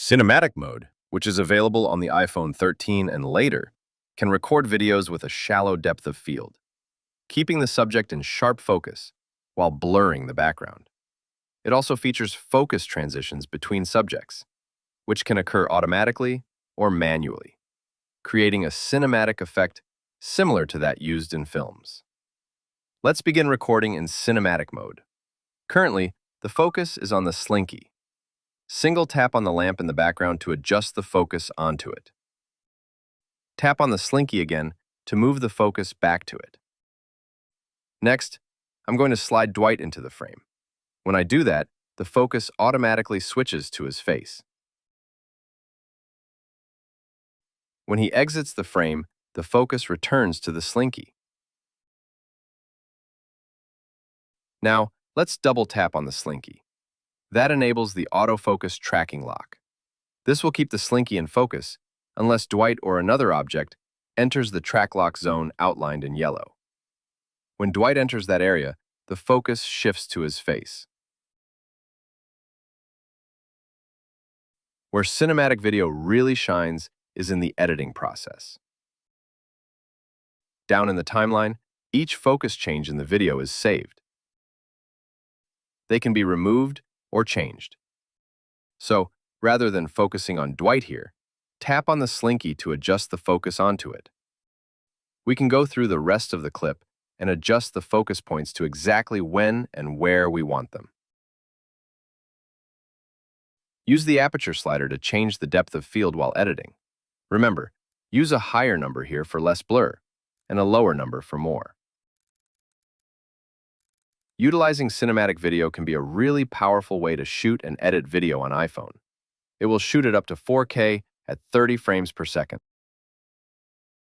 Cinematic mode, which is available on the iPhone 13 and later, can record videos with a shallow depth of field, keeping the subject in sharp focus while blurring the background. It also features focus transitions between subjects, which can occur automatically or manually, creating a cinematic effect similar to that used in films. Let's begin recording in cinematic mode. Currently, the focus is on the slinky. Single tap on the lamp in the background to adjust the focus onto it. Tap on the slinky again to move the focus back to it. Next, I'm going to slide Dwight into the frame. When I do that, the focus automatically switches to his face. When he exits the frame, the focus returns to the slinky. Now, let's double tap on the slinky. That enables the autofocus tracking lock. This will keep the slinky in focus unless Dwight or another object enters the track lock zone outlined in yellow. When Dwight enters that area, the focus shifts to his face. Where cinematic video really shines is in the editing process. Down in the timeline, each focus change in the video is saved. They can be removed or changed. So, rather than focusing on Dwight here, tap on the slinky to adjust the focus onto it. We can go through the rest of the clip and adjust the focus points to exactly when and where we want them. Use the aperture slider to change the depth of field while editing. Remember, use a higher number here for less blur and a lower number for more. Utilizing cinematic video can be a really powerful way to shoot and edit video on iPhone. It will shoot it up to 4K at 30 frames per second.